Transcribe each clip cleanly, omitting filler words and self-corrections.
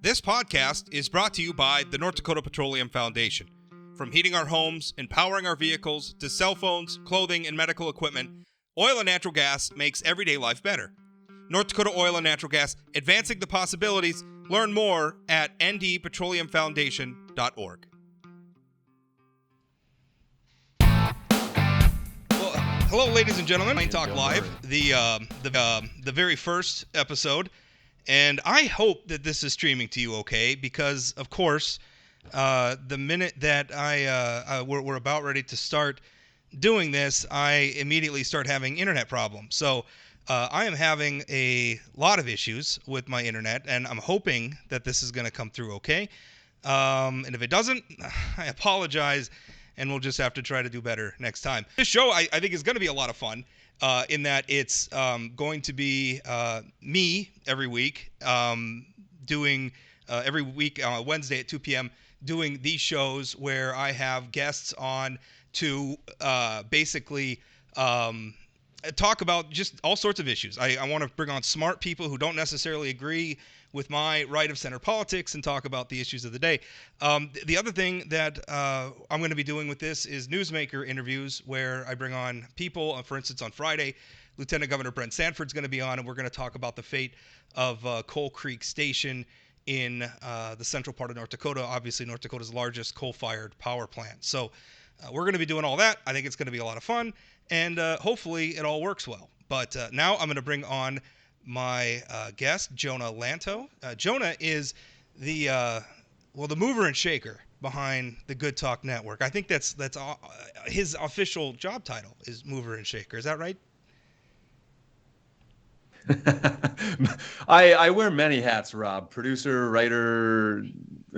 This podcast is brought to you by the North Dakota Petroleum Foundation. From heating our homes and powering our vehicles to cell phones, clothing, and medical equipment, oil and natural gas makes everyday life better. North Dakota Oil and Natural Gas, advancing the possibilities. Learn more at ndpetroleumfoundation.org. Well, hello, ladies and gentlemen. Plain Talk Live, the very first episode. And I hope that this is streaming to you okay, because, of course, the minute that we're about ready to start doing this, I immediately start having internet problems. So I am having a lot of issues with my internet, and I'm hoping that this is going to come through okay. And if it doesn't, I apologize, and we'll just have to try to do better next time. This show, I think, is going to be a lot of fun. In that it's going to be me every week doing every week on Wednesday at 2 p.m. doing these shows where I have guests on to basically talk about just all sorts of issues. I want to bring on smart people who don't necessarily agree with my right-of-center politics and talk about the issues of the day. The other thing that I'm going to be doing with this is newsmaker interviews, where I bring on people. For instance, on Friday, Lieutenant Governor Brent Sanford's going to be on, and we're going to talk about the fate of Coal Creek Station in the central part of North Dakota, obviously North Dakota's largest coal-fired power plant. So we're going to be doing all that. I think it's going to be a lot of fun, and hopefully it all works well. But now I'm going to bring on my guest, Jonah Lantto. Jonah is the mover and shaker behind the Good Talk Network. I think that's his official job title is mover and shaker. Is that right? I wear many hats, Rob. Producer, writer,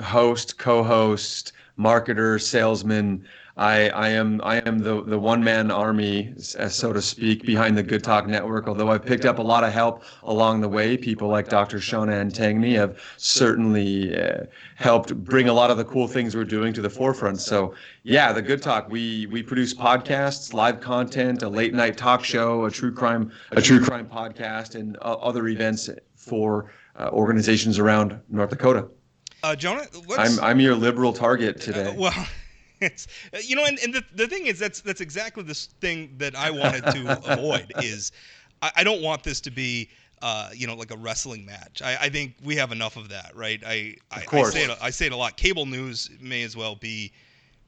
host, co-host, marketer, salesman. I am the one-man army, so to speak, behind the Good Talk Network. Although I've picked up a lot of help along the way. People like Dr. Jonah Lantto have certainly helped bring a lot of the cool things we're doing to the forefront. So yeah, the Good Talk. We produce podcasts, live content, a late night talk show, a true crime podcast, and other events for organizations around North Dakota. Jonah, I'm your liberal target today. Well. It's, and the thing is, that's exactly this thing that I wanted to avoid is I don't want this to be, like a wrestling match. I think we have enough of that, right? I say it a lot. Cable news may as well be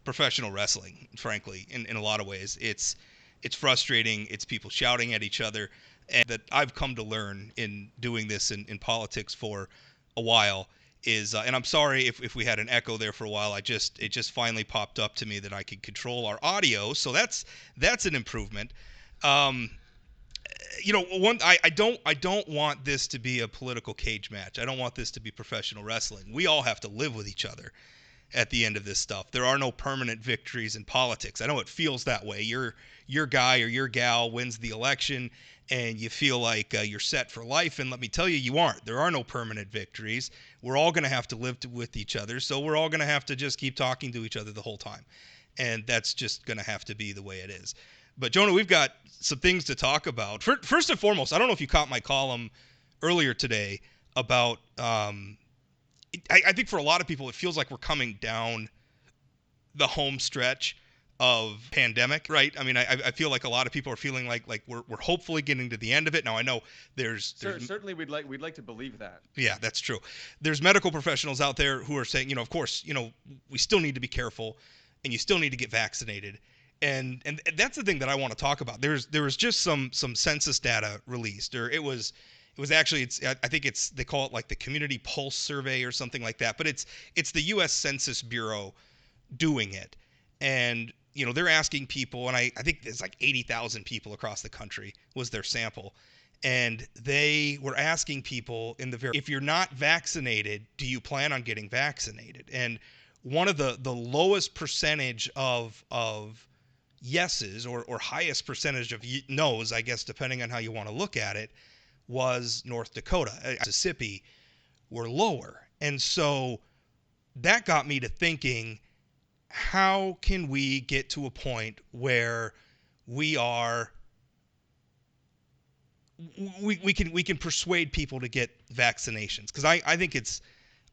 professional wrestling, frankly, in a lot of ways. It's frustrating. It's people shouting at each other, and that I've come to learn in doing this in politics for a while. And I'm sorry if we had an echo there for a while. It just finally popped up to me that I could control our audio, so that's an improvement. I don't want this to be a political cage match. I don't want this to be professional wrestling. We all have to live with each other at the end of this stuff. There are no permanent victories in politics. I know it feels that way. Your guy or your gal wins the election, and you feel like you're set for life, and let me tell you, you aren't. There are no permanent victories. We're all going to have to live with each other, so we're all going to have to just keep talking to each other the whole time, and that's just going to have to be the way it is. But, Jonah, we've got some things to talk about. First and foremost, I don't know if you caught my column earlier today about I think for a lot of people, it feels like we're coming down the home stretch of pandemic, right? I mean, I feel like a lot of people are feeling like we're hopefully getting to the end of it. Now, I know there's certainly we'd like to believe that. Yeah, that's true. There's medical professionals out there who are saying, of course, we still need to be careful, and you still need to get vaccinated. And that's the thing that I want to talk about. There was just some census data released, or it was actually, I think they call it like the Community Pulse Survey or something like that, but it's the U.S. Census Bureau doing it. And they're asking people, and I think it's like 80,000 people across the country was their sample. And they were asking people if you're not vaccinated, do you plan on getting vaccinated? And one of the lowest percentage of yeses or highest percentage of no's, I guess, depending on how you want to look at it, was North Dakota. Mississippi were lower. And so that got me to thinking, how can we get to a point where we can persuade people to get vaccinations? Because I think it's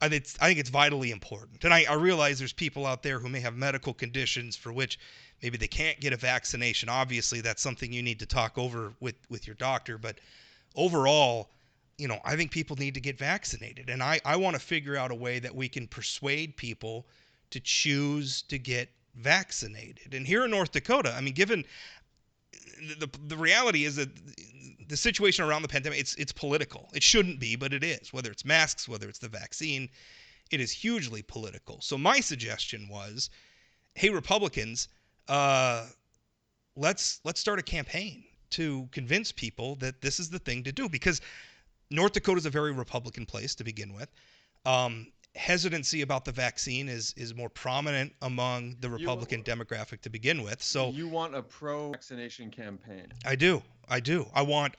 I think it's vitally important. And I realize there's people out there who may have medical conditions for which maybe they can't get a vaccination. Obviously, that's something you need to talk over with your doctor. But overall, I think people need to get vaccinated. And I want to figure out a way that we can persuade people to choose to get vaccinated. And here in North Dakota, I mean, given the reality is that the situation around the pandemic, it's political. It shouldn't be, but it is. Whether it's masks, whether it's the vaccine, it is hugely political. So my suggestion was, hey, Republicans, uh, let's start a campaign to convince people that this is the thing to do, because North Dakota is a very Republican place to begin with. Hesitancy about the vaccine is more prominent among the Republican You demographic to begin with. So you want a pro-vaccination campaign. I do. I want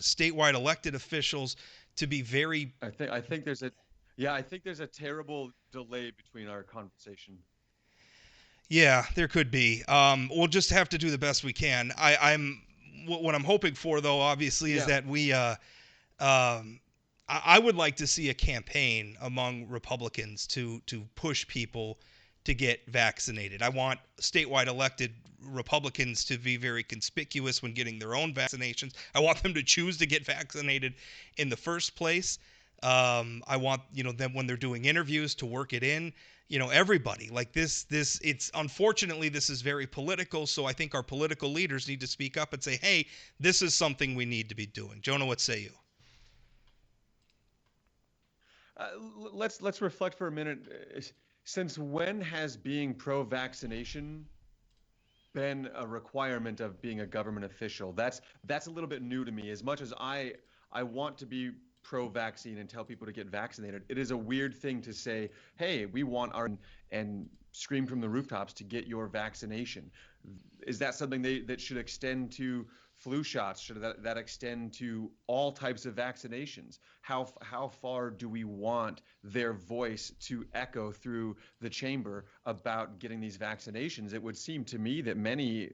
statewide elected officials to be very. I think there's a terrible delay between our conversation. Yeah, there could be. We'll just have to do the best we can. What I'm hoping for, though, obviously, is Yeah. that um, I would like to see a campaign among Republicans to push people to get vaccinated. I want statewide elected Republicans to be very conspicuous when getting their own vaccinations. I want them to choose to get vaccinated in the first place. I want them when they're doing interviews to work it in. Everybody like this. It's unfortunately this is very political. So I think our political leaders need to speak up and say, "Hey, this is something we need to be doing." Jonah, what say you? Let's reflect for a minute. Since when has being pro-vaccination been a requirement of being a government official? That's a little bit new to me. As much as I want to be pro-vaccine and tell people to get vaccinated, it is a weird thing to say, "Hey, we want our," and scream from the rooftops to get your vaccination. Is that something that should extend to flu shots? Should that extend to all types of vaccinations? How far do we want their voice to echo through the chamber about getting these vaccinations? It would seem to me that many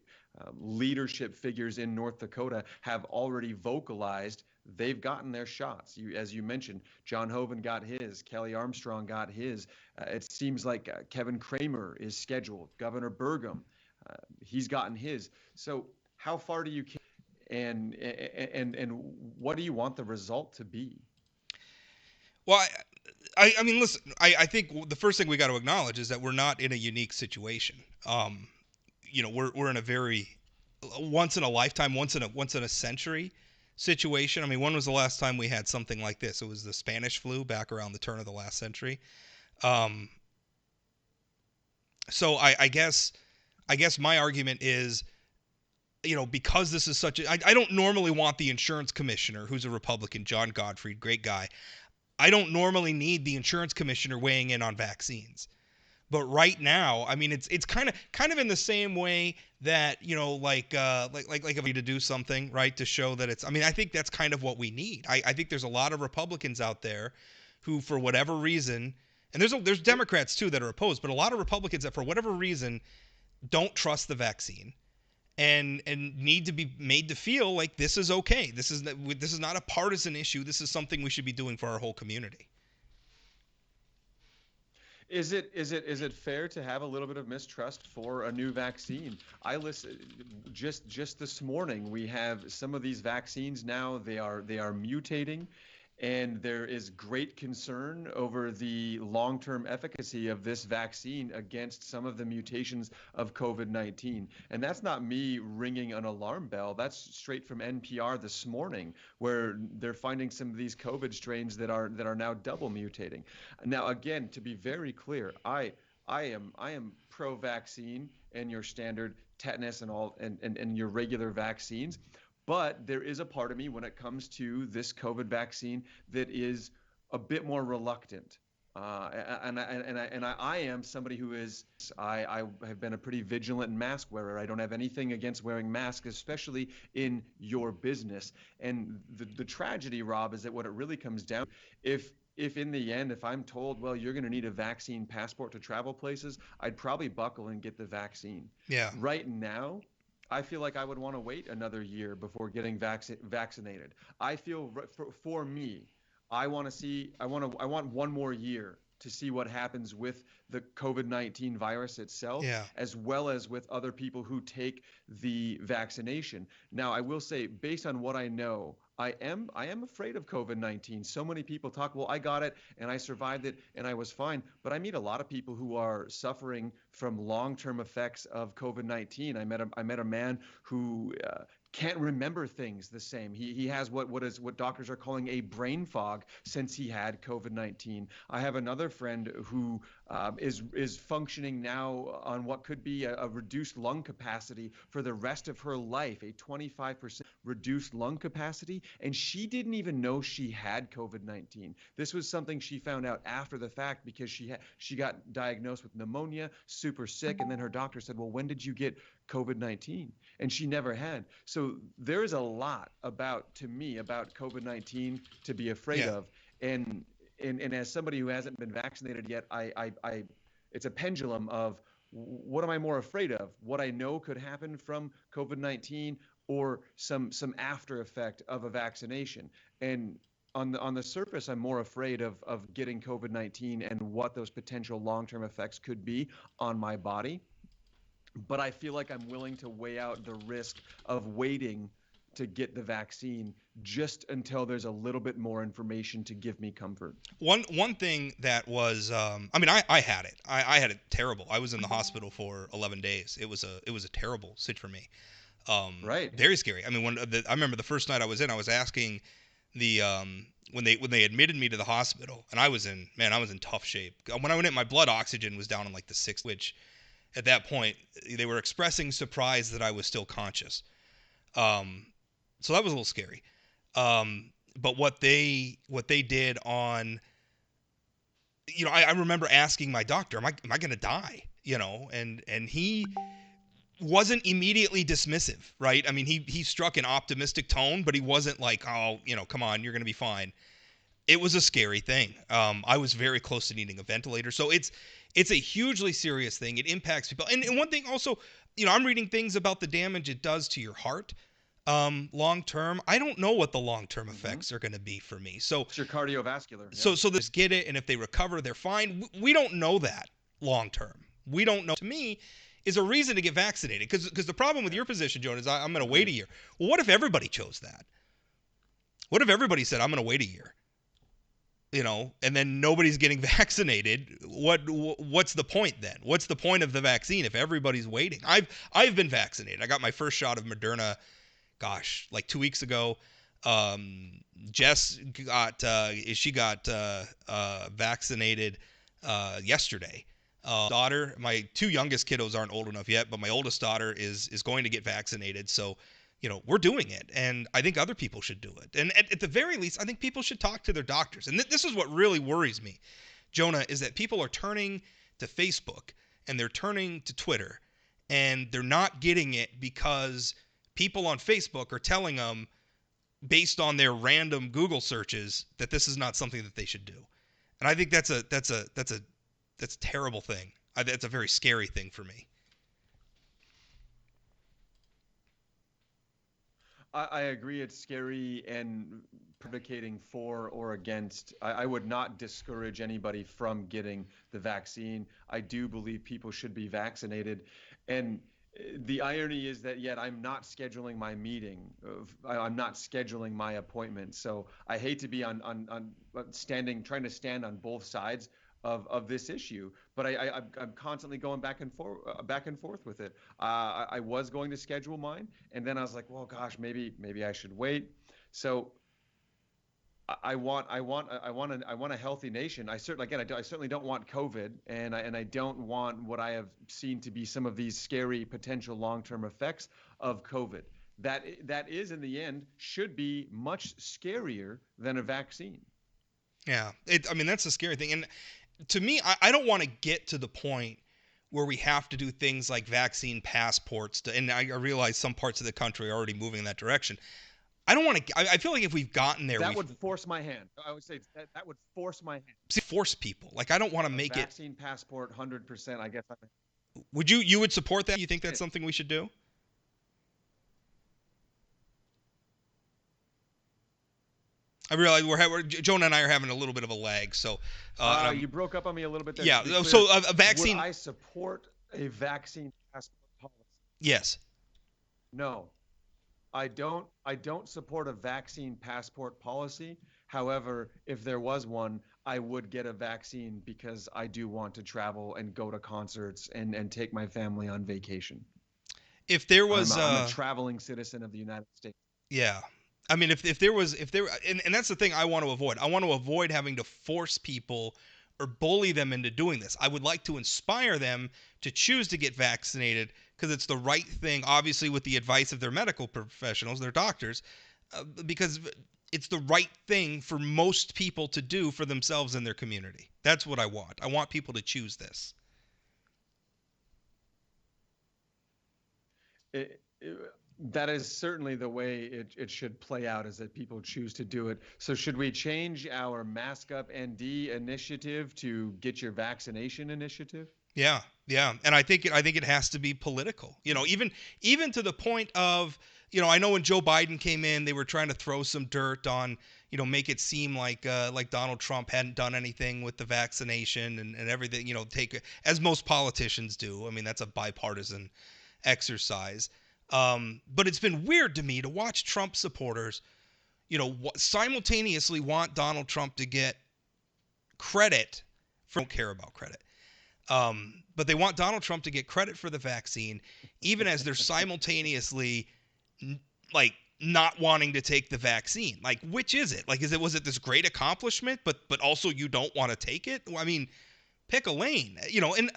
leadership figures in North Dakota have already vocalized they've gotten their shots. As you mentioned, John Hoeven got his, Kelly Armstrong got his. It seems like Kevin Kramer is scheduled. Governor Burgum, he's gotten his. So how far do you and what do you want the result to be? Well, I mean, listen. I think the first thing we got to acknowledge is that we're not in a unique situation. We're in a very once in a lifetime, once in a century situation. I mean, when was the last time we had something like this? It was the Spanish flu back around the turn of the last century. Um, so I guess my argument is, because this is such a, I don't normally want the insurance commissioner, who's a Republican, John Gottfried, great guy. I don't normally need the insurance commissioner weighing in on vaccines. But right now, I mean, it's kind of in the same way that like if we to do something right to show that it's. I mean, I think that's kind of what we need. I think there's a lot of Republicans out there who, for whatever reason, and there's Democrats too that are opposed, but a lot of Republicans that, for whatever reason, don't trust the vaccine and need to be made to feel like this is okay. This is not a partisan issue. This is something we should be doing for our whole community. Is it fair to have a little bit of mistrust for a new vaccine? I listen just this morning. We have some of these vaccines now. They are mutating, and there is great concern over the long-term efficacy of this vaccine against some of the mutations of COVID-19. And that's not me ringing an alarm bell. That's straight from NPR this morning, where they're finding some of these COVID strains that are now double mutating. Now, again, to be very clear, I am pro-vaccine and your standard tetanus and all and your regular vaccines. But there is a part of me when it comes to this COVID vaccine that is a bit more reluctant. I am somebody who is, I have been a pretty vigilant mask wearer. I don't have anything against wearing masks, especially in your business. And the tragedy, Rob, is that what it really comes down, if in the end, if I'm told, well, you're going to need a vaccine passport to travel places, I'd probably buckle and get the vaccine. Yeah. Right now, I feel like I would want to wait another year before getting vaccinated. I feel for me, I want one more year to see what happens with the COVID-19 virus itself, Yeah. as well as with other people who take the vaccination. Now, I will say, based on what I know, I am afraid of COVID-19. So many people talk, well, I got it and I survived it and I was fine. But I meet a lot of people who are suffering from long-term effects of COVID-19. I met a man who can't remember things the same. He has what doctors are calling a brain fog since he had COVID-19. I have another friend who is functioning now on what could be a reduced lung capacity for the rest of her life, a 25% reduced lung capacity, and she didn't even know she had COVID-19. This was something she found out after the fact because she got diagnosed with pneumonia, super sick, and then her doctor said, "Well, when did you get COVID-19?" And she never had. So there's a lot to me about COVID-19 to be afraid Yeah. of. And and as somebody who hasn't been vaccinated yet, it's a pendulum of what am I more afraid of? What I know could happen from COVID-19 or some after effect of a vaccination. And on the surface, I'm more afraid of getting COVID-19 and what those potential long-term effects could be on my body. But I feel like I'm willing to weigh out the risk of waiting to get the vaccine just until there's a little bit more information to give me comfort. One thing that was, I mean, I had it. I had it terrible. I was in the hospital for 11 days. It was a terrible sit for me. Right. Very scary. I mean, I remember the first night I was in, I was asking the when they admitted me to the hospital, and I was in tough shape. When I went in, my blood oxygen was down in like the sixth, which at that point they were expressing surprise that I was still conscious. Um, so that was a little scary. But what they did on, I remember asking my doctor, am I going to die? And he wasn't immediately dismissive, right? I mean, he struck an optimistic tone, but he wasn't like, oh, come on, you're going to be fine. It was a scary thing. I was very close to needing a ventilator, so it's a hugely serious thing. It impacts people, and one thing also, I'm reading things about the damage it does to your heart. Long term, I don't know what the long term Hmm. effects are going to be for me. So It's your cardiovascular. Yeah. so this get it, and if they recover, they're fine. We don't know that long term. We don't know. To me, is a reason to get vaccinated, because the problem with your position, Jonah, is I'm going to wait a Agreed. year. Well, what if everybody chose that? What if everybody said I'm going to wait a year? And then nobody's getting vaccinated. What's the point then? What's the point of the vaccine if everybody's waiting? I've been vaccinated. I got my first shot of Moderna, gosh, like 2 weeks ago. Jess got vaccinated yesterday. Daughter, my two youngest kiddos aren't old enough yet, but my oldest daughter is going to get vaccinated. So, we're doing it, and I think other people should do it. And at the very least, I think people should talk to their doctors. And this is what really worries me, Jonah, is that people are turning to Facebook and they're turning to Twitter, and they're not getting it because people on Facebook are telling them, based on their random Google searches, that this is not something that they should do. And I think that's a terrible thing. That's a very scary thing for me. I agree. It's scary and advocating for or against. I would not discourage anybody from getting the vaccine. I do believe people should be vaccinated. And the irony is that yet I'm not scheduling my meeting. I'm not scheduling my appointment. So I hate to be trying to stand on both sides of this issue, but I'm constantly going back and forth with it. I was going to schedule mine, and then I was like, well, gosh, maybe I should wait. So I want a healthy nation. I certainly don't want COVID, and I don't want what I have seen to be some of these scary potential long-term effects of COVID. That is in the end should be much scarier than a vaccine. Yeah, I mean, that's the scary thing. And to me, I don't want to get to the point where we have to do things like vaccine passports. And I realize some parts of the country are already moving in that direction. I don't want to. I feel like if we've gotten there, That we've would force my hand. I would say that would force my hand. forced people. Like, I don't want to A make it. vaccine passport, 100%. I guess. You would support that? You think that's It, something we should do? I realize Jonah and I are having a little bit of a lag. So, You broke up on me a little bit there. To be yeah. clear, So a would vaccine, I support a vaccine passport policy? yes. No, I don't support a vaccine passport policy. However, if there was one, I would get a vaccine because I do want to travel and go to concerts and take my family on vacation. If there I'm was, a, I'm a traveling citizen of the United States. yeah. I mean, if there was, if there, and that's the thing I want to avoid. I want to avoid having to force people or bully them into doing this. I would like to inspire them to choose to get vaccinated because it's the right thing, obviously, with the advice of their medical professionals, their doctors, because it's the right thing for most people to do for themselves and their community. That's what I want. I want people to choose this. It, that is certainly the way it should play out, is that people choose to do it. So should we change our Mask Up ND initiative to Get Your Vaccination initiative? Yeah, yeah, and I think it has to be political. Even to the point of, I know when Joe Biden came in, they were trying to throw some dirt on, make it seem like Donald Trump hadn't done anything with the vaccination and everything. Take as most politicians do. I mean, that's a bipartisan exercise. But it's been weird to me to watch Trump supporters, simultaneously want Donald Trump to get credit for don't care about credit. But they want Donald Trump to get credit for the vaccine, even as they're simultaneously like not wanting to take the vaccine. Like, which is it? Like, was it this great accomplishment, but also you don't want to take it? I mean, pick a lane, And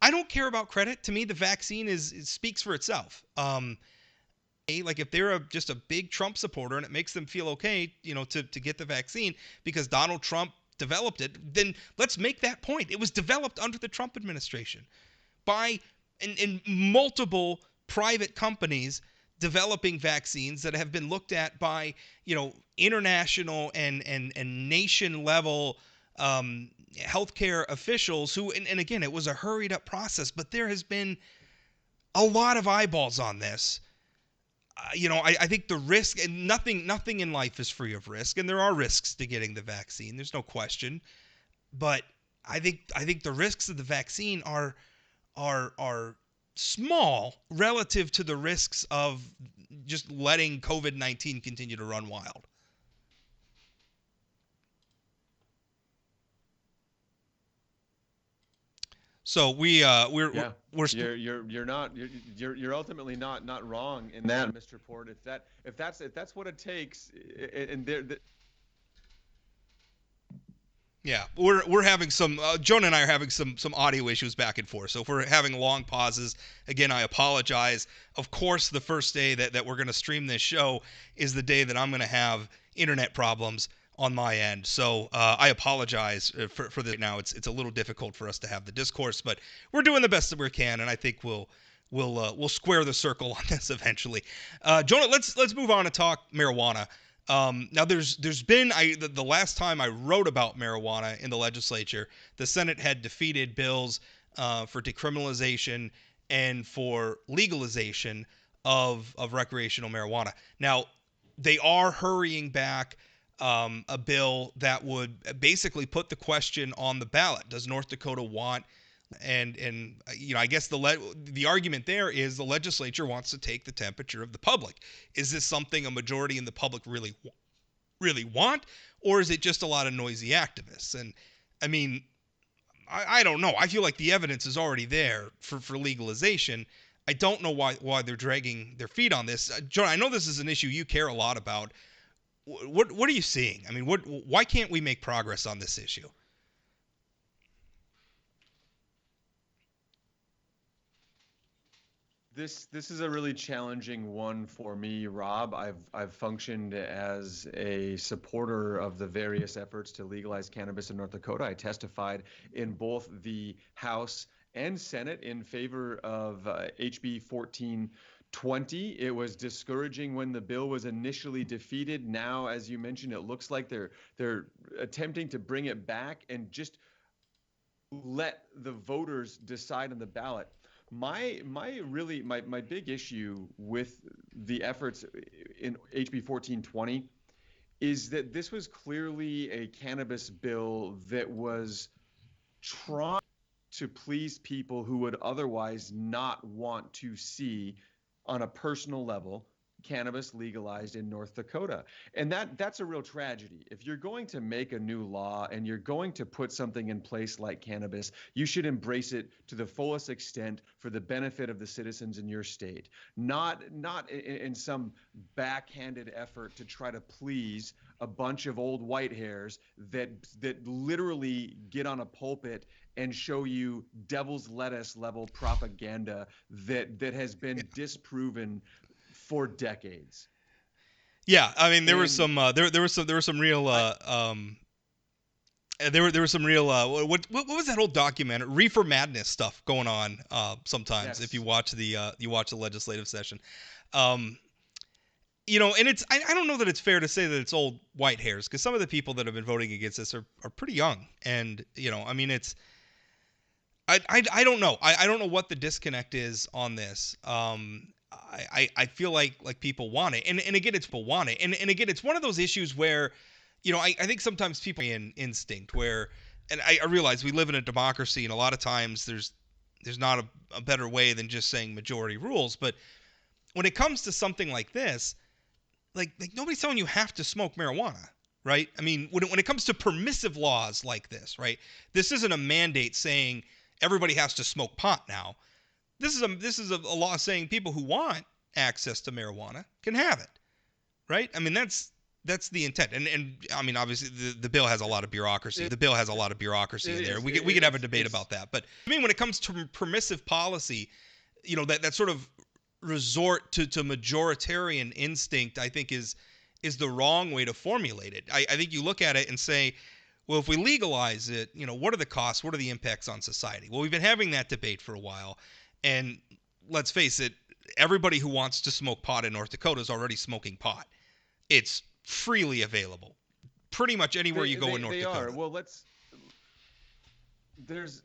I don't care about credit. To me, the vaccine it speaks for itself. Like if they're just a big Trump supporter and it makes them feel okay, to get the vaccine because Donald Trump developed it, then let's make that point. It was developed under the Trump administration by in multiple private companies developing vaccines that have been looked at by international and nation level healthcare officials who and again it was a hurried up process, but there has been a lot of eyeballs on this. I think the risk and nothing in life is free of risk, and there are risks to getting the vaccine. There's no question, but I think the risks of the vaccine are small relative to the risks of just letting COVID-19 continue to run wild. So Yeah, we're you're ultimately not wrong in that, Mr. Port. If that's what it takes, and Yeah, we're having some. Jonah and I are having some audio issues back and forth. So if we're having long pauses, again, I apologize. Of course, the first day that we're going to stream this show is the day that I'm going to have internet problems on my end. So I apologize for this. Now it's a little difficult for us to have the discourse, but we're doing the best that we can, and I think we'll square the circle on this eventually. Jonah, let's move on and talk marijuana. Now, there's been the last time I wrote about marijuana in the legislature, the Senate had defeated bills for decriminalization and for legalization of recreational marijuana. Now, they are hurrying back a bill that would basically put the question on the ballot: does North Dakota want and I guess the argument there is the legislature wants to take the temperature of the public. Is this something a majority in the public really want, or is it just a lot of noisy activists? And I mean, I don't know. I feel like the evidence is already there for legalization. I don't know why they're dragging their feet on this. John, I know this is an issue you care a lot about. What are you seeing? I mean, why can't we make progress on this issue? this is a really challenging one for me, Rob. I've functioned as a supporter of the various efforts to legalize cannabis in North Dakota. I testified in both the House and Senate in favor of HB 1420. It was discouraging when the bill was initially defeated. Now, as you mentioned, it looks like they're attempting to bring it back and just let the voters decide on the ballot. My big issue with the efforts in HB 1420 is that this was clearly a cannabis bill that was trying to please people who would otherwise not want to see, on a personal level, cannabis legalized in North Dakota. And that's a real tragedy. If you're going to make a new law and you're going to put something in place like cannabis, you should embrace it to the fullest extent for the benefit of the citizens in your state, not in some backhanded effort to try to please a bunch of old white hairs that literally get on a pulpit and show you devil's lettuce level propaganda that has been disproven for decades. Yeah, I mean there was And some there was some real I there was some real what was that old documentary Reefer Madness stuff going on sometimes if yes, you watch the legislative session. Um, and I don't know that it's fair to say that it's old white hairs because some of the people that have been voting against this are pretty young, and I mean it's I don't know. I don't know what the disconnect is on this. I feel like people want it, and again, it's people want it, and again, it's one of those issues where, I think sometimes people in instinct where, and I realize we live in a democracy, and a lot of times there's not a better way than just saying majority rules, but when it comes to something like this, like nobody's telling you have to smoke marijuana, right? I mean, when it comes to permissive laws like this, right? This isn't a mandate saying everybody has to smoke pot now. This is a law saying people who want access to marijuana can have it, right? I mean, that's the intent, and I mean, obviously the bill has a lot of bureaucracy. it, The bill has a lot of bureaucracy it in there. is. We could have a debate It's about that, but I mean, when it comes to permissive policy, that sort of resort to majoritarian instinct, I think is the wrong way to formulate it. I think you look at it and say, well, if we legalize it, what are the costs? What are the impacts on society? Well, we've been having that debate for a while, and let's face it, everybody who wants to smoke pot in North Dakota is already smoking pot. It's freely available, pretty much anywhere you go in North they are. Dakota. Well, let's there's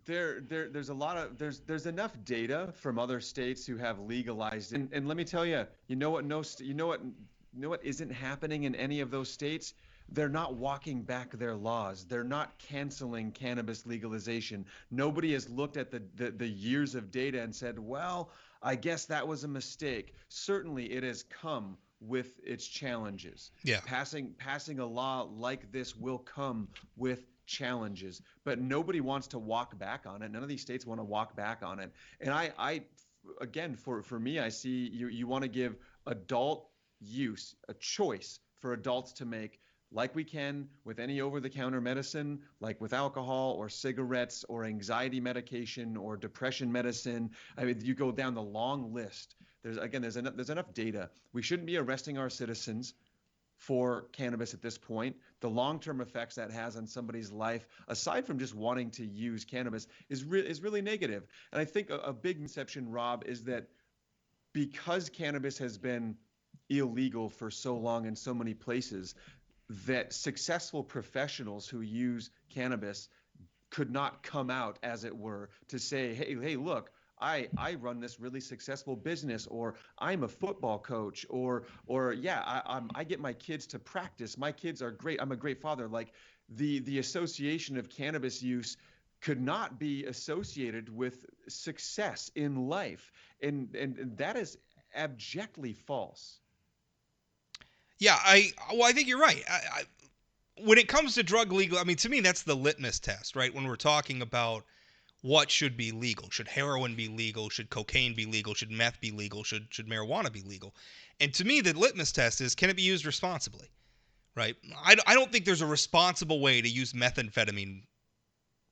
there's a lot of there's enough data from other states who have legalized it. And let me tell you, you know what no st- you know what isn't happening in any of those states? They're not walking back their laws. They're not canceling cannabis legalization. Nobody has looked at the years of data and said, well, I guess that was a mistake. Certainly it has come with its challenges. Yeah. Passing a law like this will come with challenges, but nobody wants to walk back on it. None of these states want to walk back on it. And I again, for me, I see you want to give adult use a choice for adults to make, like we can with any over-the-counter medicine, like with alcohol or cigarettes or anxiety medication or depression medicine. I mean, you go down the long list. There's enough data. We shouldn't be arresting our citizens for cannabis at this point. The long-term effects that has on somebody's life, aside from just wanting to use cannabis, is really negative. And I think a big conception, Rob, is that because cannabis has been illegal for so long in so many places, that successful professionals who use cannabis could not come out, as it were, to say, hey, look, I run this really successful business, or I'm a football coach, or yeah, I get my kids to practice. My kids are great. I'm a great father. Like the association of cannabis use could not be associated with success in life, and that is abjectly false. Yeah, I think you're right. When it comes to drug legal, I mean, to me, that's the litmus test, right? When we're talking about what should be legal, should heroin be legal? Should cocaine be legal? Should meth be legal? Should marijuana be legal? And to me, the litmus test is, can it be used responsibly, right? I don't think there's a responsible way to use methamphetamine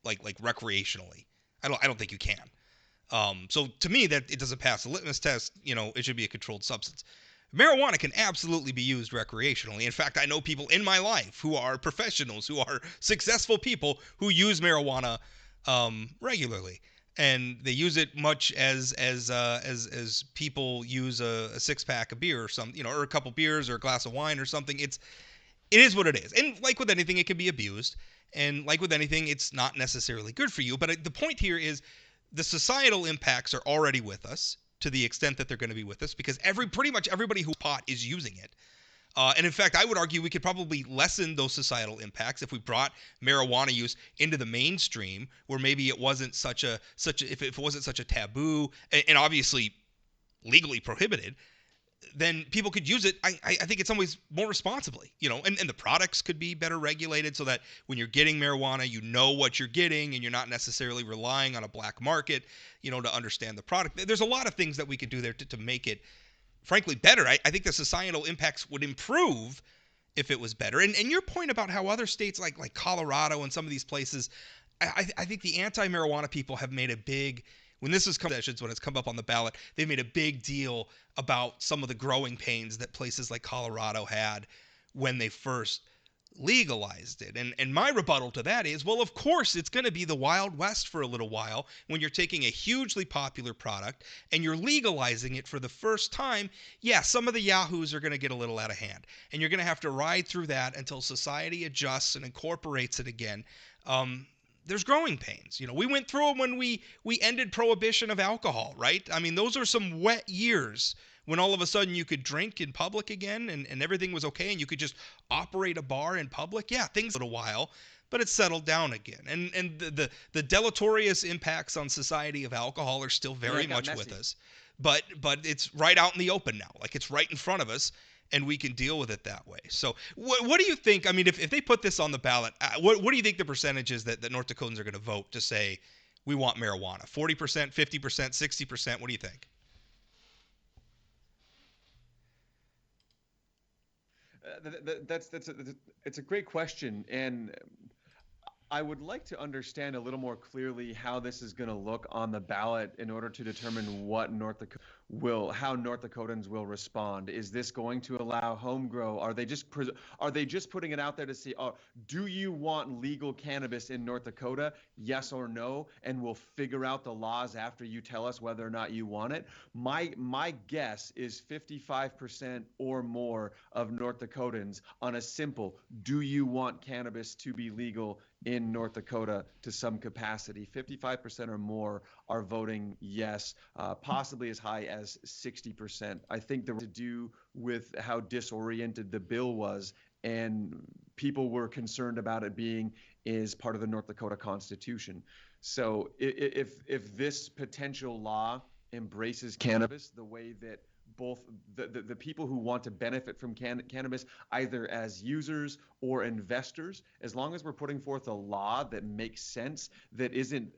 like recreationally. I don't think you can. So to me, that it doesn't pass the litmus test. It should be a controlled substance. Marijuana can absolutely be used recreationally. In fact, I know people in my life who are professionals, who are successful people who use marijuana regularly, and they use it much as people use a 6-pack of beer or something, or a couple beers or a glass of wine or something. It is what it is, and like with anything, it can be abused, and like with anything, it's not necessarily good for you. But the point here is the societal impacts are already with us. to the extent that they're going to be with us, because pretty much everybody who pot is using it. And in fact, I would argue we could probably lessen those societal impacts if we brought marijuana use into the mainstream, where maybe it wasn't if it wasn't such a taboo and obviously legally prohibited. Then people could use it. I think in some ways more responsibly, and the products could be better regulated so that when you're getting marijuana, you know what you're getting and you're not necessarily relying on a black market, to understand the product. There's a lot of things that we could do there to make it frankly better. I think the societal impacts would improve if it was better. And your point about how other states like Colorado and some of these places, I think the anti-marijuana people have made a big, when this has come sessions, when it's come up on the ballot, they've made a big deal about some of the growing pains that places like Colorado had when they first legalized it. And my rebuttal to that is, well, of course, it's going to be the Wild West for a little while when you're taking a hugely popular product and you're legalizing it for the first time. Yeah, some of the yahoos are going to get a little out of hand, and you're going to have to ride through that until society adjusts and incorporates it again. There's growing pains. We went through them when we ended prohibition of alcohol, right? I mean, those are some wet years when all of a sudden you could drink in public again and everything was okay and you could just operate a bar in public. Yeah, things a little while, but it's settled down again. And the deleterious impacts on society of alcohol are still very much with us. But it's right out in the open now. Like, it's right in front of us, and we can deal with it that way. So what do you think? I mean, if they put this on the ballot, what do you think the percentage is that North Dakotans are going to vote to say we want marijuana? 40%, 50%, 60%? What do you think? It's a great question, and I would like to understand a little more clearly how this is going to look on the ballot in order to determine what how North Dakotans will respond. Is this going to allow home grow? Are they just putting it out there to see, oh, do you want legal cannabis in North Dakota? Yes or no, and we'll figure out the laws after you tell us whether or not you want it. My guess is 55% or more of North Dakotans on a simple, do you want cannabis to be legal in North Dakota to some capacity? 55% or more are voting yes, possibly as high as 60%. I think there was to do with how disoriented the bill was, and people were concerned about it being is part of the North Dakota Constitution. So if this potential law embraces cannabis the way that both the people who want to benefit from cannabis, either as users or investors, as long as we're putting forth a law that makes sense, that isn't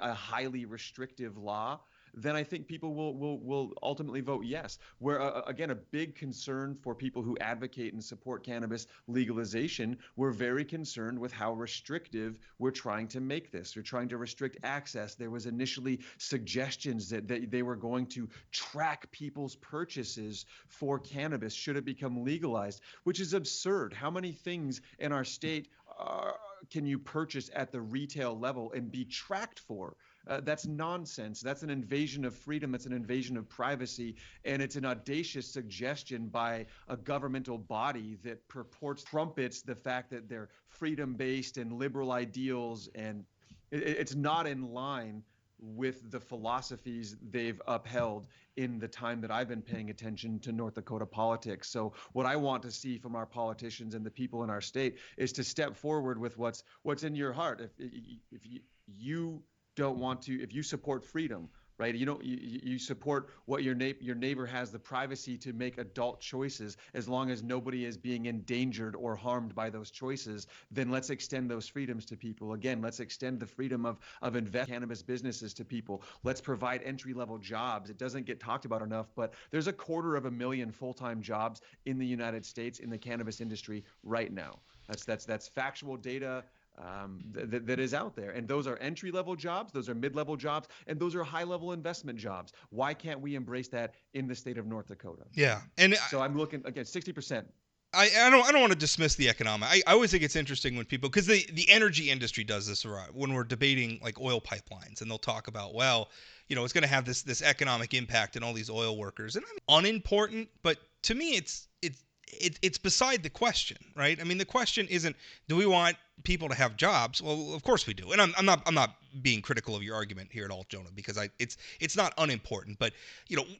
a highly restrictive law, then I think people will ultimately vote yes. Where again, a big concern for people who advocate and support cannabis legalization, we're very concerned with how restrictive we're trying to make this. We're trying to restrict access. There was initially suggestions that they were going to track people's purchases for cannabis should it become legalized, which is absurd. How many things in our state can you purchase at the retail level and be tracked for? That's nonsense. That's an invasion of freedom. That's an invasion of privacy. And it's an audacious suggestion by a governmental body that trumpets the fact that they're freedom-based and liberal ideals. And it's not in line with the philosophies they've upheld in the time that I've been paying attention to North Dakota politics. So what I want to see from our politicians and the people in our state is to step forward with what's in your heart. If you don't want to, if you support freedom, right? You support what your neighbor has the privacy to make adult choices, as long as nobody is being endangered or harmed by those choices, then let's extend those freedoms to people. Again, let's extend the freedom of invest cannabis businesses to people. Let's provide entry-level jobs. It doesn't get talked about enough, but there's 250,000 full-time jobs in the United States in the cannabis industry right now. That's factual data. That is out there, and those are entry-level jobs, those are mid-level jobs, and those are high-level investment jobs. Why can't we embrace that in the state of North Dakota? Yeah, and so I'm looking again, 60%. I don't want to dismiss the economic. I always think it's interesting when people, because the energy industry does this when we're debating like oil pipelines, and they'll talk about, well, it's going to have this economic impact and all these oil workers, and I mean, unimportant, but to me it's it's beside the question, right? I mean, the question isn't, do we want people to have jobs? Well, of course we do, and I'm not being critical of your argument here at all, Jonah, because it's not unimportant. But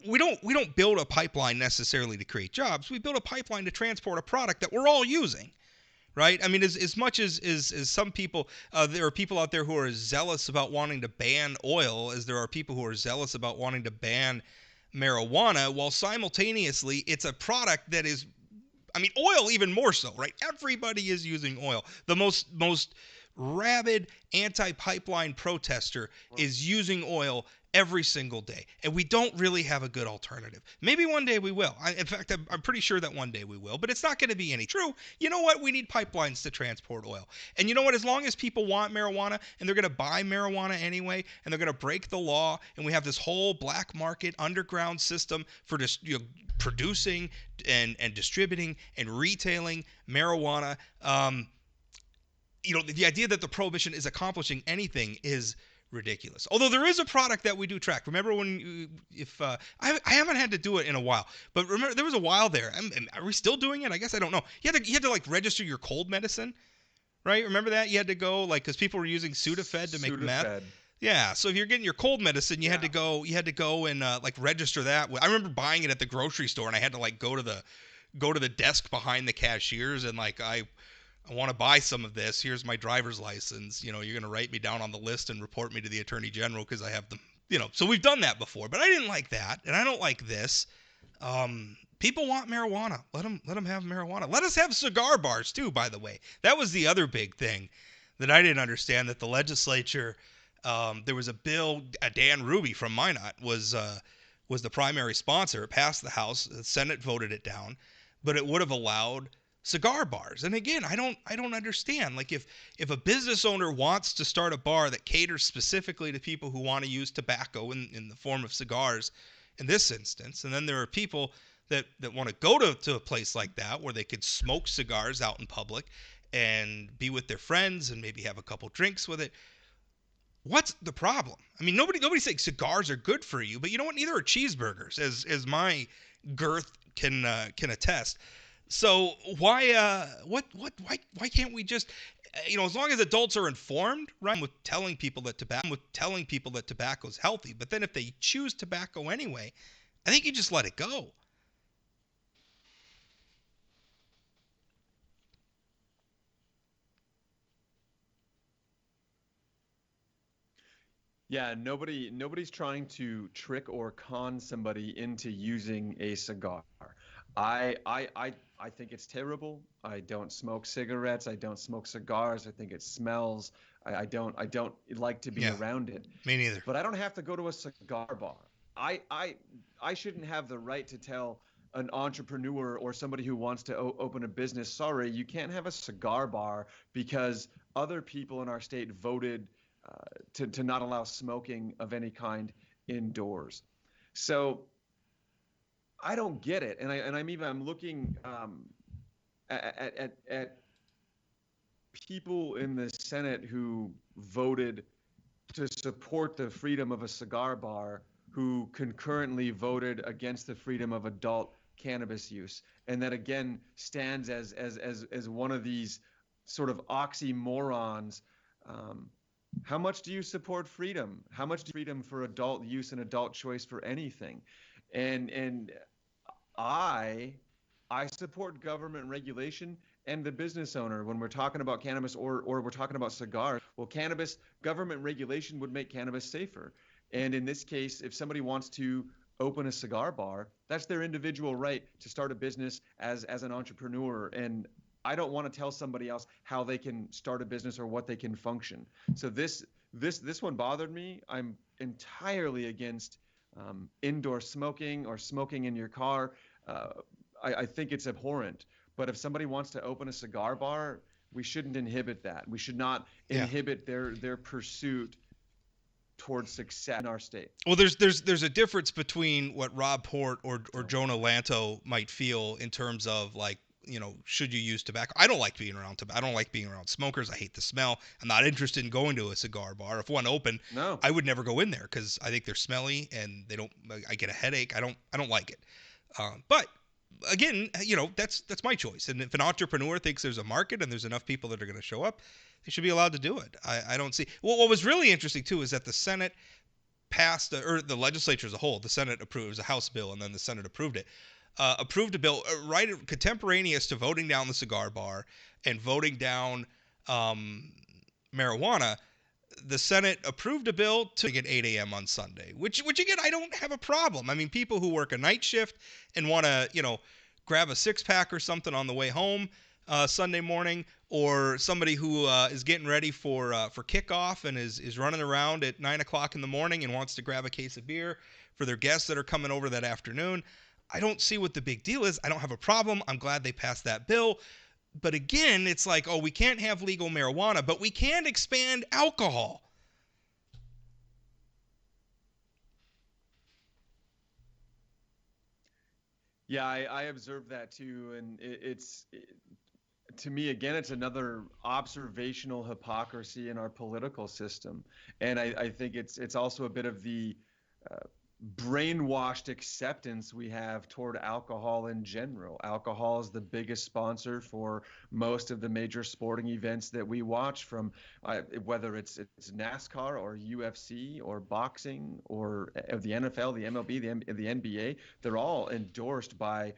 we don't build a pipeline necessarily to create jobs. We build a pipeline to transport a product that we're all using, right? I mean, as much as some people, there are people out there who are as zealous about wanting to ban oil as there are people who are zealous about wanting to ban marijuana, while simultaneously it's a product that is, I mean, oil even more so, right? Everybody is using oil. The most rabid anti-pipeline protester is using oil every single day, and we don't really have a good alternative. Maybe one day we will. In fact, I'm pretty sure that one day we will, but it's not going to be any true. You know what? We need pipelines to transport oil. And you know what? As long as people want marijuana and they're going to buy marijuana anyway, and they're going to break the law, and we have this whole black market underground system for just producing and distributing and retailing marijuana. The idea that the prohibition is accomplishing anything is ridiculous. Although there is a product that we do track. Remember when, if I haven't had to do it in a while, but remember there was a while there. Are we still doing it? I guess I don't know. You had to like register your cold medicine, right? Remember that you had to go like because people were using Sudafed to make meth. Sudafed. Yeah, so if you're getting your cold medicine, you had to go and like register that. I remember buying it at the grocery store, and I had to like go to the desk behind the cashiers and like I want to buy some of this. Here's my driver's license. You're going to write me down on the list and report me to the attorney general because I have them. So we've done that before, but I didn't like that, and I don't like this. People want marijuana. Let them have marijuana. Let us have cigar bars too. By the way, that was the other big thing that I didn't understand. That the legislature, there was a bill. Dan Ruby from Minot was the primary sponsor. It passed the House. The Senate voted it down, but it would have allowed cigar bars. And again, I don't understand. Like if a business owner wants to start a bar that caters specifically to people who want to use tobacco in the form of cigars in this instance, and then there are people that want to go to a place like that where they could smoke cigars out in public and be with their friends and maybe have a couple drinks with it. What's the problem? I mean, nobody's saying cigars are good for you, but you know what? Neither are cheeseburgers, as my girth can attest. So why can't we just as long as adults are informed, right? With telling people that tobacco is healthy, but then if they choose tobacco anyway, I think you just let it go. Yeah, nobody's trying to trick or con somebody into using a cigar. I think it's terrible. I don't smoke cigarettes. I don't smoke cigars. I think it smells. I don't like to be Yeah, around it. me neither. But I don't have to go to a cigar bar. I I I shouldn't have the right to tell an entrepreneur or somebody who wants to open a business, sorry, you can't have a cigar bar because other people in our state voted to not allow smoking of any kind indoors. So I don't get it, and I'm looking at people in the Senate who voted to support the freedom of a cigar bar who concurrently voted against the freedom of adult cannabis use, and that again stands as one of these sort of oxymorons. Um, how much do you support freedom? How much do you freedom for adult use and adult choice for anything? And I I support government regulation and the business owner when we're talking about cannabis or we're talking about cigars. Well, cannabis government regulation would make cannabis safer. And in this case, if somebody wants to open a cigar bar, that's their individual right to start a business as an entrepreneur. And I don't want to tell somebody else how they can start a business or what they can function. So this one bothered me. I'm entirely against indoor smoking or smoking in your car. Uh, I think it's abhorrent. But if somebody wants to open a cigar bar, we shouldn't inhibit that. We should not Yeah. inhibit their pursuit towards success in our state. Well, there's a difference between what Rob Port or So, Jonah Lanto might feel in terms of like should you use tobacco? I don't like being around tobacco. I don't like being around smokers. I hate the smell. I'm not interested in going to a cigar bar. If one opened, no, I would never go in there because I think they're smelly and they don't. I get a headache. I don't like it. But again, that's my choice. And if an entrepreneur thinks there's a market and there's enough people that are going to show up, they should be allowed to do it. I don't see. Well, what was really interesting too is that the Senate passed, or the legislature as a whole, the Senate approved, it was a House bill, and then the Senate approved it. Approved a bill right contemporaneous to voting down the cigar bar and voting down um, marijuana. The Senate approved a bill to get 8 a.m. on Sunday, which again I don't have a problem. I mean, people who work a night shift and want to grab a six pack or something on the way home Sunday morning, or somebody who is getting ready for kickoff and is running around at 9 o'clock in the morning and wants to grab a case of beer for their guests that are coming over that afternoon. I don't see what the big deal is. I don't have a problem. I'm glad they passed that bill. But again, it's like, oh, we can't have legal marijuana, but we can expand alcohol. Yeah, I observed that too, and to me again, it's another observational hypocrisy in our political system, and I think it's also a bit of the uh, brainwashed acceptance we have toward alcohol in general. Alcohol is the biggest sponsor for most of the major sporting events that we watch, from whether it's NASCAR or UFC or boxing or the NFL, the MLB, the NBA. They're all endorsed by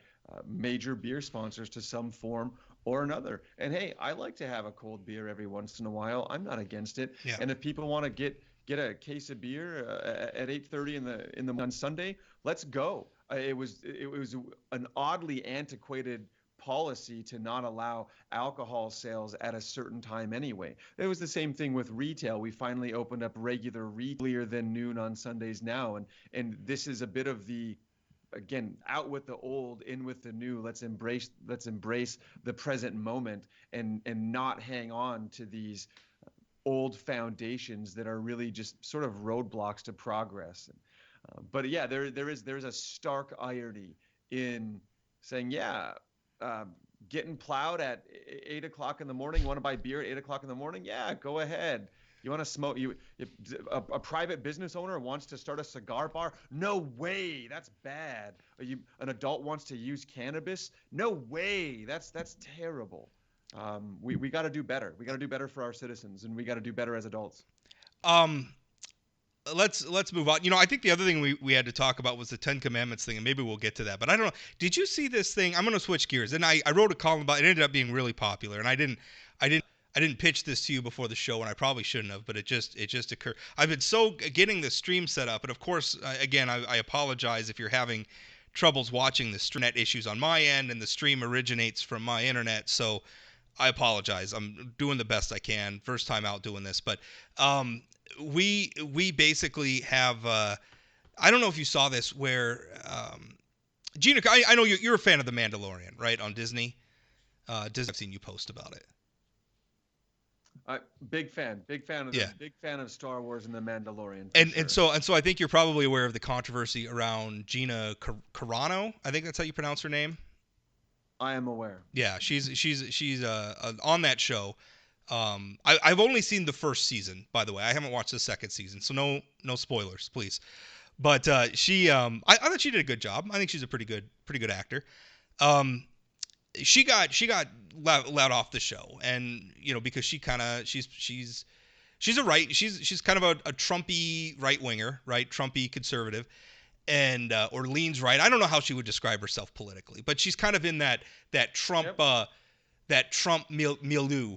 major beer sponsors to some form or another. And hey, I like to have a cold beer every once in a while. I'm not against it. Yeah. And if people want to get a case of beer at 8:30 in the on Sunday, let's go. It was an oddly antiquated policy to not allow alcohol sales at a certain time anyway. It was the same thing with retail. We finally opened up regular retail earlier than noon on Sundays now, and this is a bit of the, again, out with the old, in with the new. Let's embrace the present moment, and not hang on to these old foundations that are really just sort of roadblocks to progress. But yeah, there's a stark irony in saying, yeah, uh, getting plowed at 8 o'clock in the morning. You want to buy beer at 8 o'clock in the morning? Yeah, go ahead. You want to smoke? If a private business owner wants to start a cigar bar? No way. That's bad. An adult wants to use cannabis? No way. That's terrible. We got to do better. We got to do better for our citizens, and we got to do better as adults. Um, let's move on. I think the other thing we had to talk about was the Ten Commandments thing, and maybe we'll get to that. But I don't know. Did you see this thing? I'm going to switch gears, and I wrote a column about it. It ended up being really popular, and I didn't pitch this to you before the show, and I probably shouldn't have, but it just occurred. I've been so getting the stream set up, and of course, again, I apologize if you're having troubles watching the stream. Net issues on my end, and the stream originates from my internet, so I apologize. I'm doing the best I can. First time out doing this, but we basically have. I don't know if you saw this, where Gina. I know you're a fan of The Mandalorian, right? On Disney. Disney. I've seen you post about it. Big fan big fan of Star Wars and The Mandalorian. And sure. and so I think you're probably aware of the controversy around Gina Carano. I think that's how you pronounce her name. I am aware. Yeah, she's on that show. I've only seen the first season, by the way. I haven't watched the second season, so no spoilers, please. But I thought she did a good job. I think she's a pretty good actor. Um, she got let off the show, and because she's kind of a Trumpy right winger, right? Trumpy conservative, and or leans right. I don't know how she would describe herself politically, but she's kind of in that Trump Yep. that Trump milieu,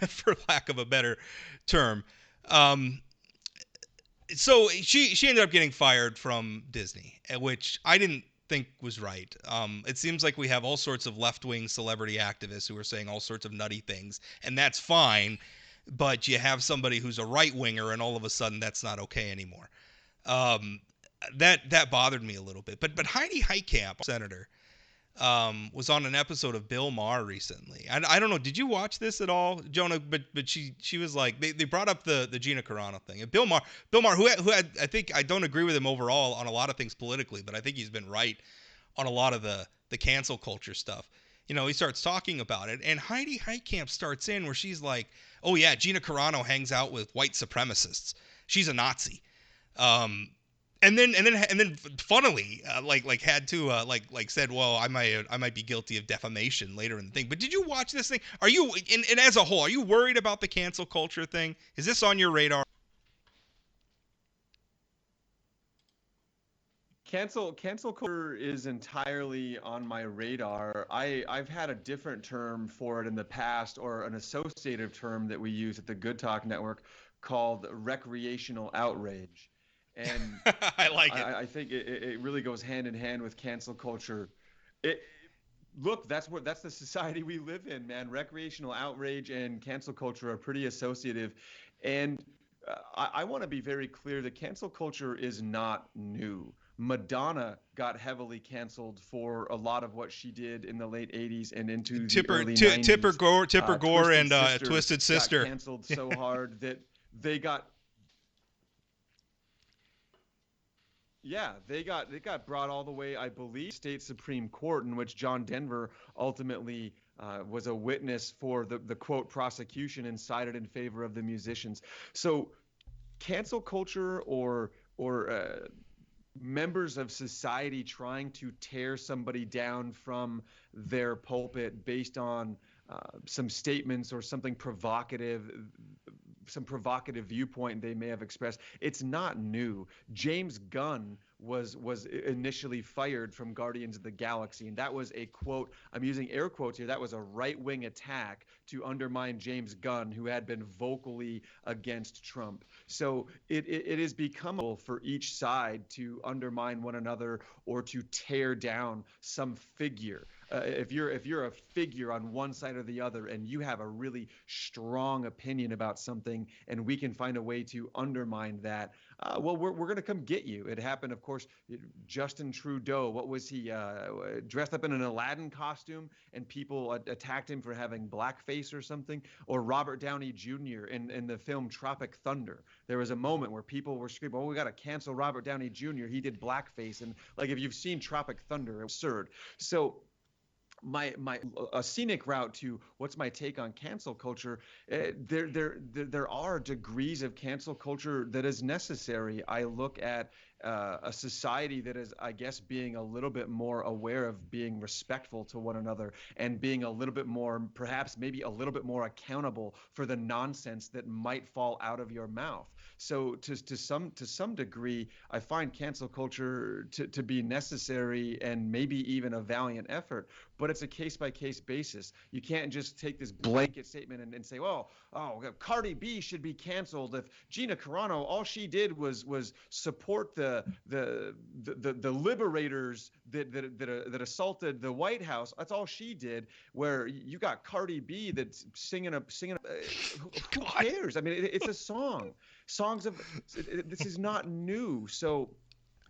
for lack of a better term. Um, so she ended up getting fired from Disney, which I didn't think was right. It seems like we have all sorts of left-wing celebrity activists who are saying all sorts of nutty things, and that's fine. But you have somebody who's a right winger, and all of a sudden that's not okay anymore. Um, that bothered me a little bit. But Heidi Heitkamp, senator, was on an episode of Bill Maher recently. I don't know. Did you watch this at all, Jonah? But she was like, they brought up the Gina Carano thing. And Bill Maher, who had, I think, I don't agree with him overall on a lot of things politically, but I think he's been right on a lot of the cancel culture stuff. He starts talking about it, and Heidi Heitkamp starts in where she's like, "Oh yeah, Gina Carano hangs out with white supremacists. She's a Nazi." Um, and then funnily like had to like said, well, I might be guilty of defamation later in the thing. But did you watch this thing? Are you and as a whole, are you worried about the cancel culture thing? Is this on your radar? Cancel culture is entirely on my radar. I've had a different term for it in the past, or an associative term that we use at the Good Talk Network called recreational outrage. And I like it. I think it really goes hand in hand with cancel culture. It Look, that's the society we live in, man. Recreational outrage and cancel culture are pretty associative, and I want to be very clear that cancel culture is not new. Madonna got heavily canceled for a lot of what she did in the late 80s and into the early Tipper 90s. Gore, Tipper Gore, Twisted and Sister Twisted got Sister. canceled so hard that they got yeah, they got brought all the way, I believe, state Supreme Court, in which John Denver ultimately was a witness for the quote prosecution and sided in favor of the musicians. So cancel culture, or members of society trying to tear somebody down from their pulpit based on some statements or some provocative viewpoint they may have expressed. It's not new. James Gunn was initially fired from Guardians of the Galaxy, and that was a quote. I'm using air quotes here. That was a right-wing attack to undermine James Gunn, who had been vocally against Trump. So it has become for each side to undermine one another or to tear down some figure. If you're a figure on one side or the other, and you have a really strong opinion about something, and we can find a way to undermine that, well, we're going to come get you. It happened, of course. Justin Trudeau, what was he, dressed up in an Aladdin costume, and people attacked him for having blackface or something? Or Robert Downey Jr. in the film Tropic Thunder. There was a moment where people were screaming, "Oh, we got to cancel Robert Downey Jr. He did blackface." And like, if you've seen Tropic Thunder, it's absurd. So my a scenic route to what's my take on cancel culture. There are degrees of cancel culture that is necessary. I look at a society that is, I guess, being a little bit more aware of being respectful to one another, and being a little bit more, perhaps maybe a little bit more accountable for the nonsense that might fall out of your mouth. So to some degree, I find cancel culture to be necessary, and maybe even a valiant effort, but it's a case by case basis. You can't just take this blanket statement and say, well, oh, Cardi B should be canceled. If Gina Carano, all she did was support the liberators that assaulted the White House. That's all she did. Where you got Cardi B that's singing. Who God. cares? I mean, it's a song. Songs of This is not new. So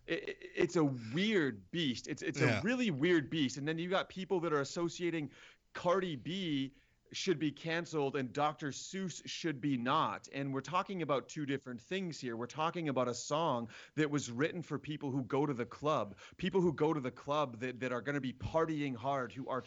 it's a weird beast. It's a Yeah. really weird beast. And then you got people that are associating Cardi B should be canceled and Dr. Seuss should be not. And we're talking about two different things here. We're talking about a song that was written for people who go to the club, that are going to be partying hard, who are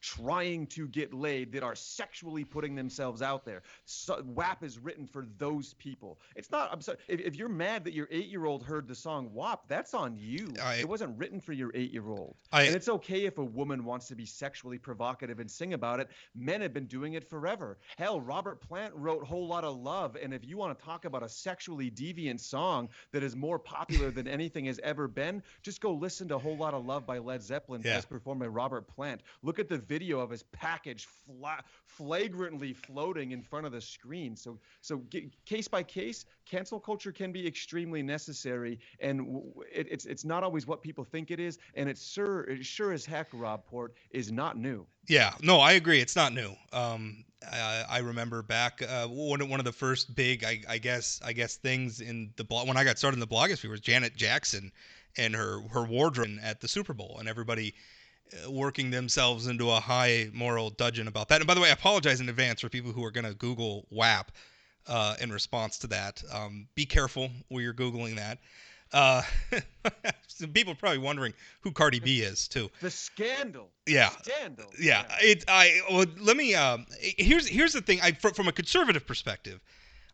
trying to get laid, that are sexually putting themselves out there. So, WAP is written for those people. It's not, I'm sorry, if you're mad that your 8-year-old heard the song WAP, that's on you. I It wasn't written for your 8-year-old. I And it's okay if a woman wants to be sexually provocative and sing about it. Men have been doing it forever. Hell, Robert Plant wrote Whole Lotta Love, and if you want to talk about a sexually deviant song that is more popular than anything has ever been, just go listen to Whole Lotta Love by Led Zeppelin, Yeah. as performed by Robert Plant. Look at the video of his package flagrantly floating in front of the screen. So case by case, cancel culture can be extremely necessary, and it's not always what people think it is, and it sure as heck, Rob Port, is not new. Yeah, no, I agree. It's not new. I remember back one of the first big, I guess things in the blog when I got started in the blogosphere was Janet Jackson and her wardrobe at the Super Bowl, and everybody working themselves into a high moral dudgeon about that. And by the way, I apologize in advance for people who are going to Google WAP in response to that. Be careful where you're Googling that. Uh, some people are probably wondering who Cardi B is too. The scandal. Yeah, Scandal. yeah. Let me. Here's the thing. From a conservative perspective,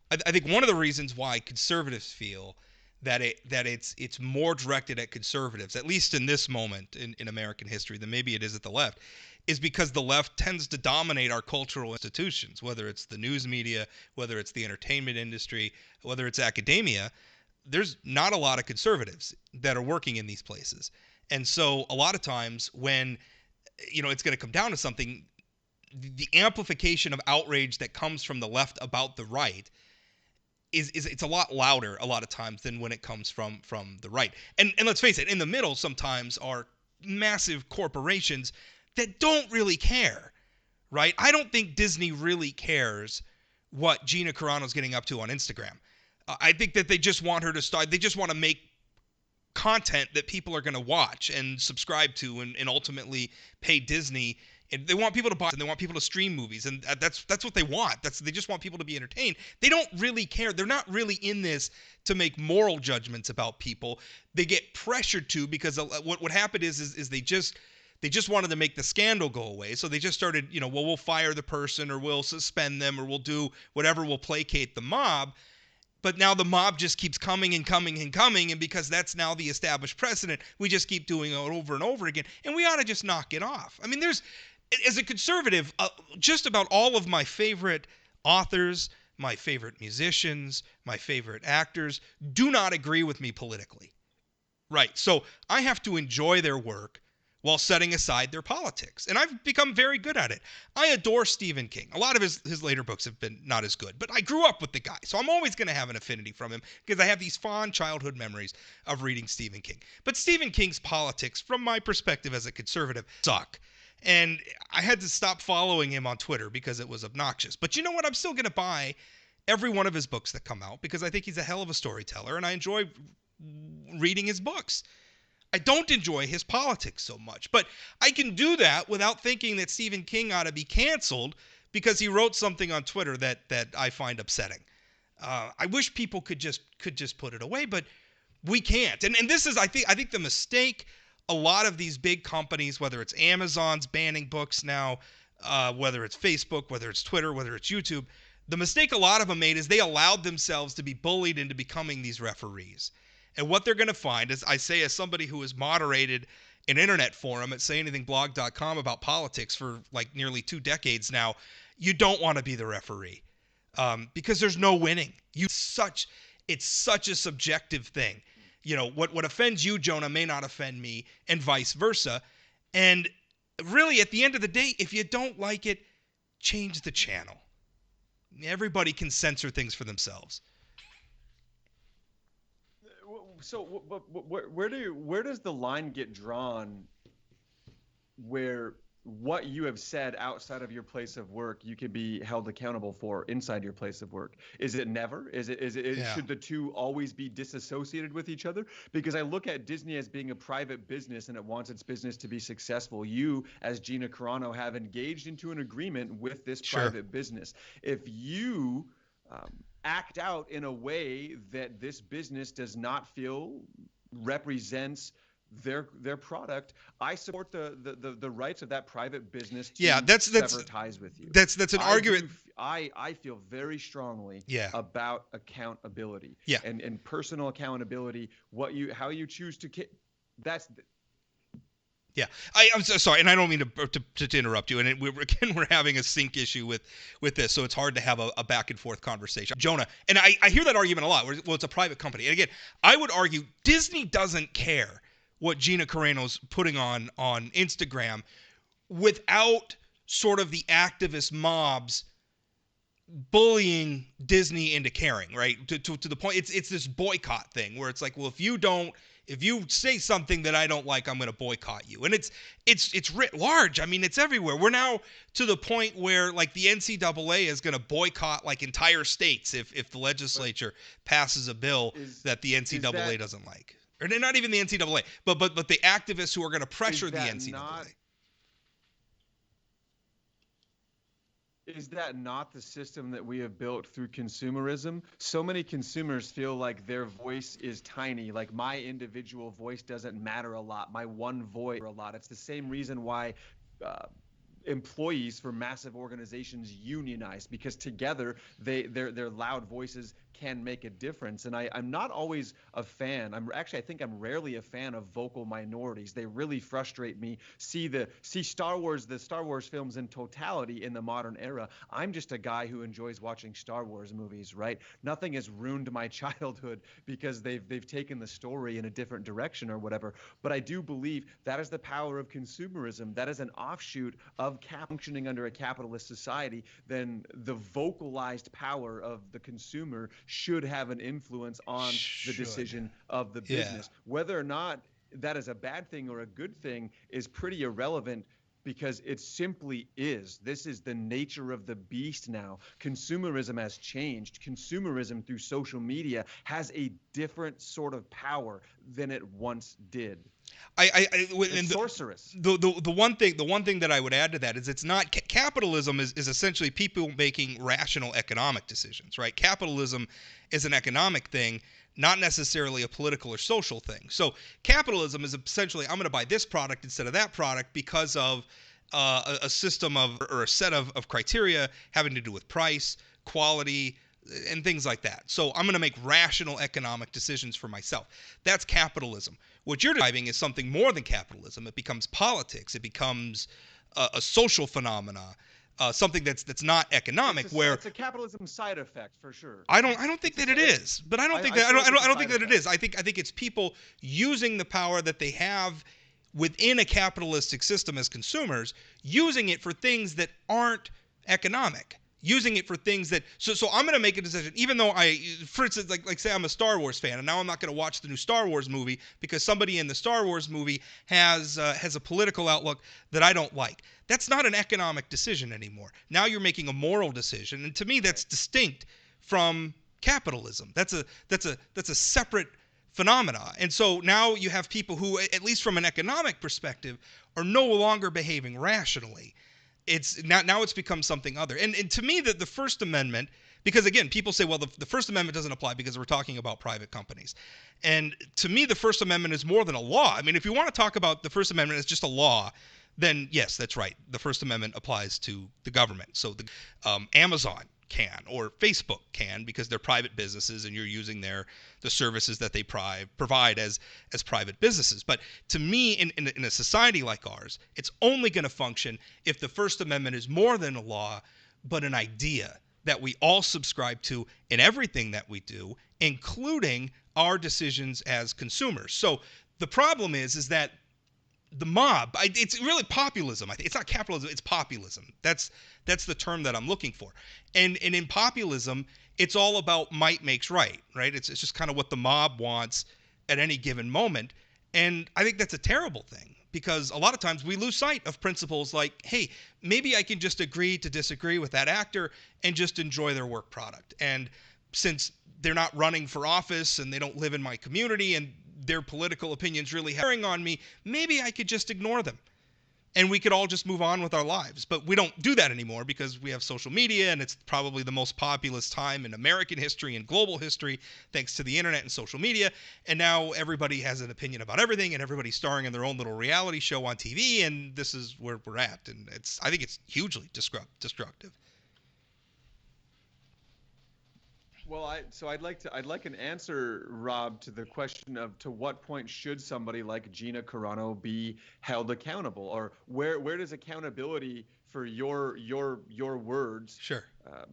I think one of the reasons why conservatives feel that it's more directed at conservatives, at least in this moment in American history, than maybe it is at the left, is because the left tends to dominate our cultural institutions, whether it's the news media, whether it's the entertainment industry, whether it's academia. There's not a lot of conservatives that are working in these places. And so a lot of times when it's going to come down to something, the amplification of outrage that comes from the left about the right is it's a lot louder a lot of times than when it comes from the right. And let's face it, in the middle sometimes are massive corporations that don't really care, right? I don't think Disney really cares what Gina Carano's getting up to on Instagram. I think that they just want her to start. They just want to make content that people are going to watch and subscribe to, and ultimately pay Disney. And they want people to buy, and they want people to stream movies, and that's what they want. They just want people to be entertained. They don't really care. They're not really in this to make moral judgments about people. They get pressured to, because what happened is they just wanted to make the scandal go away. So they just started, well, we'll fire the person, or we'll suspend them, or we'll do whatever will placate the mob. But now the mob just keeps coming and coming and coming, and because that's now the established precedent, we just keep doing it over and over again, and we ought to just knock it off. I mean, as a conservative, just about all of my favorite authors, my favorite musicians, my favorite actors do not agree with me politically. Right. So I have to enjoy their work while setting aside their politics. And I've become very good at it. I adore Stephen King. A lot of his later books have been not as good, but I grew up with the guy. So I'm always going to have an affinity from him because I have these fond childhood memories of reading Stephen King. But Stephen King's politics, from my perspective as a conservative, suck. And I had to stop following him on Twitter because it was obnoxious. But you know what? I'm still going to buy every one of his books that come out because I think he's a hell of a storyteller and I enjoy reading his books. I don't enjoy his politics so much, but I can do that without thinking that Stephen King ought to be canceled because he wrote something on Twitter that I find upsetting. I wish people could just put it away, but we can't. And this is, I think the mistake a lot of these big companies, whether it's Amazon's banning books now, whether it's Facebook, whether it's Twitter, whether it's YouTube, the mistake a lot of them made is they allowed themselves to be bullied into becoming these referees. And what they're going to find, as I say, as somebody who has moderated an internet forum at sayanythingblog.com about politics for like nearly 2 decades now, you don't want to be the referee because there's no winning. It's such a subjective thing. What offends you, Jonah, may not offend me, and vice versa. And really, at the end of the day, if you don't like it, change the channel. Everybody can censor things for themselves. So, where does the line get drawn where what you have said outside of your place of work you can be held accountable for inside your place of work? Is it never? Yeah. Should the two always be disassociated with each other? Because I look at Disney as being a private business and it wants its business to be successful. You, as Gina Carano, have engaged into an agreement with this private business. If you act out in a way that this business does not feel represents their product, I support the rights of that private business to sever ties with you. That's an argument. I feel very strongly about accountability. And personal accountability. How you choose to that's. Yeah, I'm so sorry, and I don't mean to interrupt you. And we're having a sync issue with this, so it's hard to have a back and forth conversation. Jonah, and I hear that argument a lot. Well, it's a private company, and again, I would argue Disney doesn't care what Gina Carano's putting on Instagram without sort of the activist mobs bullying Disney into caring, right? To the point, it's this boycott thing where it's like, well, if you say something that I don't like, I'm going to boycott you. And it's writ large. I mean, it's everywhere. We're now to the point where like the NCAA is going to boycott like entire states if the legislature passes a bill that the NCAA doesn't like. Or not even the NCAA, but the activists who are going to pressure the NCAA. Is that not the system that we have built through consumerism? So many consumers feel like their voice is tiny, like my individual voice doesn't matter a lot, my one voice a lot. It's the same reason why employees for massive organizations unionize because together their loud voices can make a difference. And I'm not always a fan. I think I'm rarely a fan of vocal minorities. They really frustrate me. See the Star Wars films in totality in the modern era. I'm just a guy who enjoys watching Star Wars movies, right? Nothing has ruined my childhood because they've taken the story in a different direction or whatever. But I do believe that is the power of consumerism. That is an offshoot of functioning under a capitalist society. Then the vocalized power of the consumer should have an influence on the Should. decision of the Yeah. business. Whether or not that is a bad thing or a good thing is pretty irrelevant because it simply is. This is the nature of the beast now. Consumerism has changed. Consumerism through social media has a different sort of power than it once did. It's And sorcerous. the one thing that I would add to that is it's not capitalism is essentially people making rational economic decisions, right? Capitalism is an economic thing, not necessarily a political or social thing. So capitalism is essentially I'm going to buy this product instead of that product because of a system of or a set of criteria having to do with price, quality, and things like that. So I'm going to make rational economic decisions for myself. That's capitalism. What you're describing is something more than capitalism. It becomes politics. It becomes a social phenomena, something that's not economic. Where It's a capitalism side effect for sure. I don't think It's that a it is, but I don't think I that feel like it's I a don't think side that it effect. is. I think it's people using the power that they have within a capitalistic system as consumers, using it for things that aren't economic. Using it for things that so I'm going to make a decision, even though for instance, like say I'm a Star Wars fan, and now I'm not going to watch the new Star Wars movie because somebody in the Star Wars movie has a political outlook that I don't like. That's not an economic decision anymore. Now you're making a moral decision, and to me, that's distinct from capitalism. That's a separate phenomena. And so now you have people who, at least from an economic perspective, are no longer behaving rationally. It's now it's become something other. And to me, the First Amendment, because again, people say, well, the First Amendment doesn't apply because we're talking about private companies. And to me, the First Amendment is more than a law. I mean, if you want to talk about the First Amendment as just a law, then yes, that's right. The First Amendment applies to the government. So the Amazon can or Facebook can because they're private businesses and you're using the services that they provide as private businesses. But to me, in a society like ours, it's only going to function if the First Amendment is more than a law, but an idea that we all subscribe to in everything that we do, including our decisions as consumers. So the problem is that the mob, it's really populism. I think it's not capitalism, it's populism. That's the term that I'm looking for. And in populism, it's all about might makes right? It's just kind of what the mob wants at any given moment. And I think that's a terrible thing because a lot of times we lose sight of principles like, hey, maybe I can just agree to disagree with that actor and just enjoy their work product. And since they're not running for office and they don't live in my community and their political opinions really bearing on me, maybe I could just ignore them and we could all just move on with our lives. But we don't do that anymore because we have social media, and it's probably the most populous time in American history and global history thanks to the internet and social media. And now everybody has an opinion about everything, and everybody's starring in their own little reality show on TV, and this is where we're at. And I think it's hugely destructive. Well, I'd like an answer, Rob, to the question of to what point should somebody like Gina Carano be held accountable, or where does accountability for your words? Sure. Um,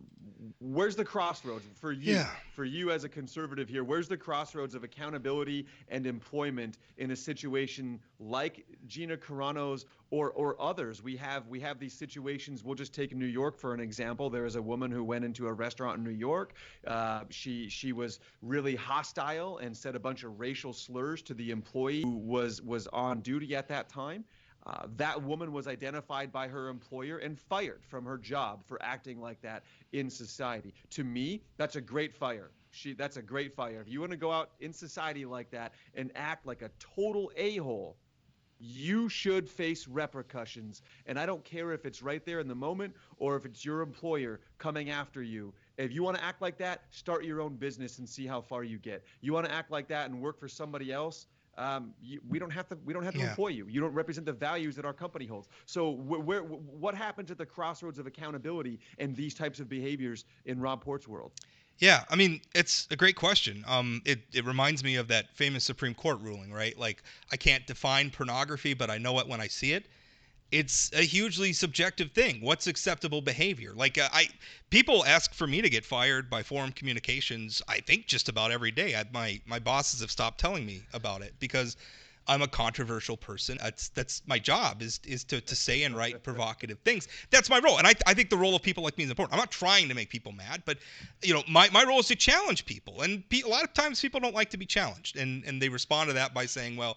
where's the crossroads Yeah. for you as a conservative here? Where's the crossroads of accountability and employment in a situation like Gina Carano's or others? We have these situations. We'll just take New York for an example. There is a woman who went into a restaurant in New York. She was really hostile and said a bunch of racial slurs to the employee who was on duty at that time. That woman was identified by her employer and fired from her job for acting like that in society. To me, that's a great fire. That's a great fire. If you want to go out in society like that and act like a total a-hole, you should face repercussions. And I don't care if it's right there in the moment or if it's your employer coming after you. If you want to act like that, start your own business and see how far you get. You want to act like that and work for somebody else, we don't have to Yeah. employ you. You don't represent the values that our company holds. So what happens at the crossroads of accountability and these types of behaviors in Rob Port's world? Yeah, I mean, it's a great question. It reminds me of that famous Supreme Court ruling, right? Like, I can't define pornography, but I know it when I see it. It's a hugely subjective thing. What's acceptable behavior? Like, people ask for me to get fired by Forum Communications. I think just about every day. My bosses have stopped telling me about it because I'm a controversial person. That's my job is to say and write provocative things. That's my role, and I think the role of people like me is important. I'm not trying to make people mad, but my role is to challenge people, and a lot of times people don't like to be challenged, and they respond to that by saying, well,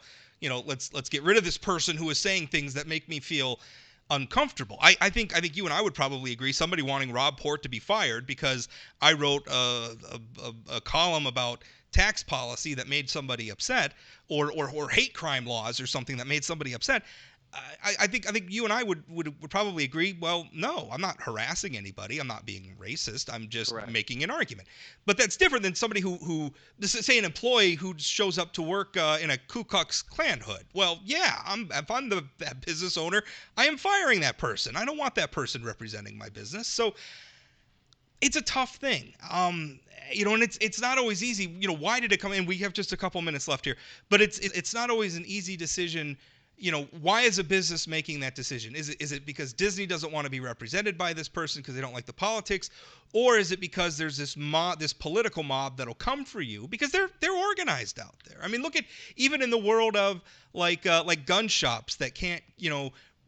let's get rid of this person who is saying things that make me feel uncomfortable. I think you and I would probably agree. Somebody wanting Rob Port to be fired because I wrote a column about tax policy that made somebody upset, or hate crime laws or something that made somebody upset. I think you and I would probably agree. Well, no, I'm not harassing anybody. I'm not being racist. I'm just Correct. making an argument. But that's different than somebody who say an employee who shows up to work in a Ku Klux Klan hood. Well, yeah, if I'm the business owner, I am firing that person. I don't want that person representing my business. So it's a tough thing. And it's not always easy. Why did it come in? We have just a couple minutes left here, but it's not always an easy decision. Why is a business making that decision? Is it because Disney doesn't want to be represented by this person because they don't like the politics, or is it because there's this political mob that'll come for you because they're organized out there? I mean, look at even in the world of like gun shops that can't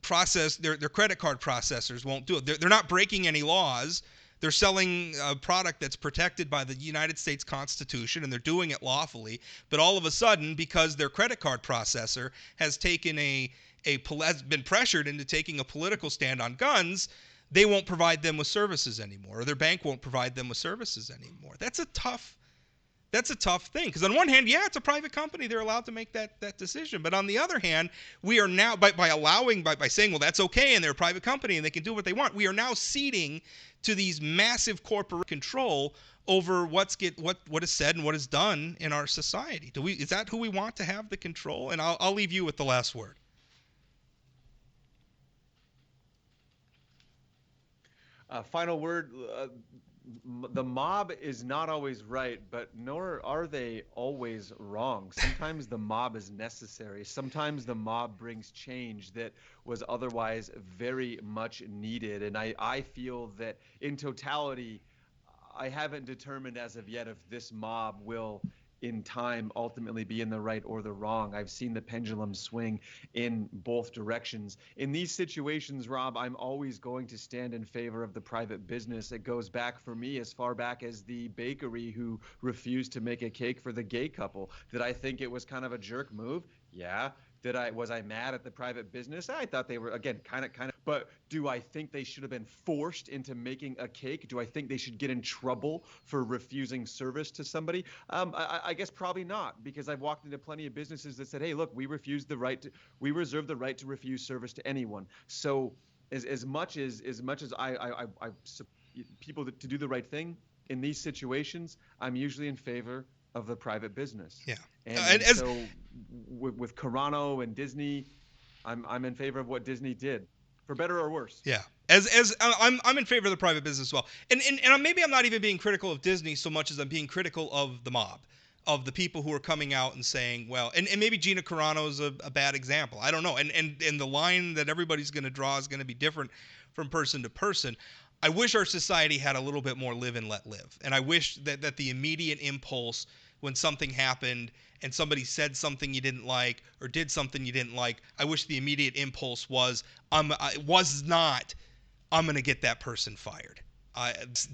process their credit card processors won't do it. They're not breaking any laws. They're selling a product that's protected by the United States Constitution, and they're doing it lawfully. But all of a sudden, because their credit card processor has taken has been pressured into taking a political stand on guns, they won't provide them with services anymore, or their bank won't provide them with services anymore. That's a tough thing, because on one hand, yeah, it's a private company, they're allowed to make that decision, but on the other hand, we are now by saying, well, that's okay, and they're a private company and they can do what they want, we are now ceding to these massive corporate control over what is said and what is done in our society. Is that who we want to have the control? And I'll leave you with the last word. Final word. The mob is not always right, but nor are they always wrong. Sometimes the mob is necessary. Sometimes the mob brings change that was otherwise very much needed. And I feel that in totality, I haven't determined as of yet if this mob will in time ultimately be in the right or the wrong. I've seen the pendulum swing in both directions. In these situations, Rob, I'm always going to stand in favor of the private business. It goes back for me as far back as the bakery who refused to make a cake for the gay couple. Did I think it was kind of a jerk move? Yeah. Was I mad at the private business? I thought they were, again, kind of. But do I think they should have been forced into making a cake? Do I think they should get in trouble for refusing service to somebody? I guess probably not, because I've walked into plenty of businesses that said, hey, look, we reserve the right to refuse service to anyone. So as much as I people to do the right thing in these situations, I'm usually in favor of the private business. Yeah. And so with Carano and Disney, I'm in favor of what Disney did, for better or worse. Yeah. As I'm in favor of the private business as well. And maybe I'm not even being critical of Disney so much as I'm being critical of the mob, of the people who are coming out and saying, well, and maybe Gina Carano is a bad example. I don't know. And the line that everybody's going to draw is going to be different from person to person. I wish our society had a little bit more live and let live. And I wish that the immediate impulse when something happened and somebody said something you didn't like or did something you didn't like, I wish the immediate impulse was I'm going to get that person fired.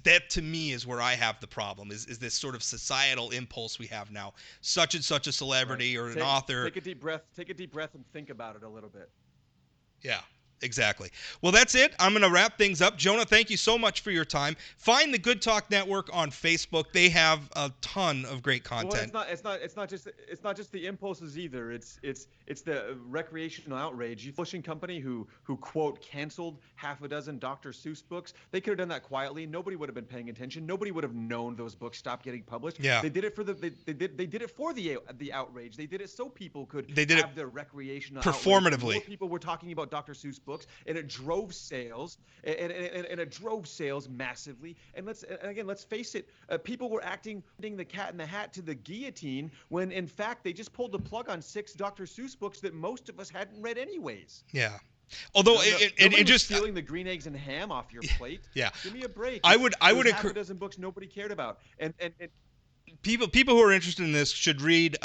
That to me is where I have the problem, is this sort of societal impulse we have now. Such and such a celebrity or an author. Take a deep breath and think about it a little bit. Yeah. Exactly. Well, that's it. I'm going to wrap things up. Jonah, thank you so much for your time. Find the Good Talk Network on Facebook. They have a ton of great Well, content. it's not just the impulses either. It's the recreational outrage. You publishing company who quote canceled half a dozen Dr. Seuss books. They could have done that quietly. Nobody would have been paying attention. Nobody would have known those books stopped getting published. Yeah. They did it for they did it for the outrage. They did it so people could They did it have their recreational performatively. outrage. More people were talking about Dr. Seuss books, and it drove sales, and it drove sales massively. And let's face it, people were acting the cat in the hat to the guillotine when in fact they just pulled the plug on 6 Dr. Seuss books that most of us hadn't read anyways. Yeah. Although Nobody was just stealing the green eggs and ham off your plate. Yeah. Give me a break. I would half a dozen books nobody cared about. And people who are interested in this should read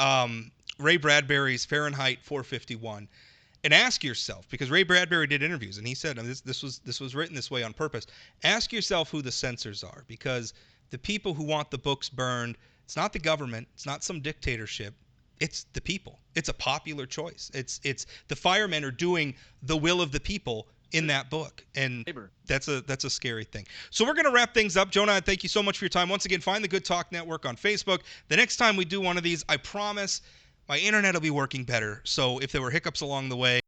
Ray Bradbury's Fahrenheit 451 and ask yourself, because Ray Bradbury did interviews and he said, and this was written this way on purpose. Ask yourself who the censors are, because the people who want the books burned, it's not the government, it's not some dictatorship, it's the people. It's a popular choice. It's the firemen are doing the will of the people in that book, and that's a scary thing. So we're going to wrap things up. Jonah, thank you so much for your time. Once again, find the Good Talk Network on Facebook. The next time we do one of these, I promise my internet will be working better. So if there were hiccups along the way,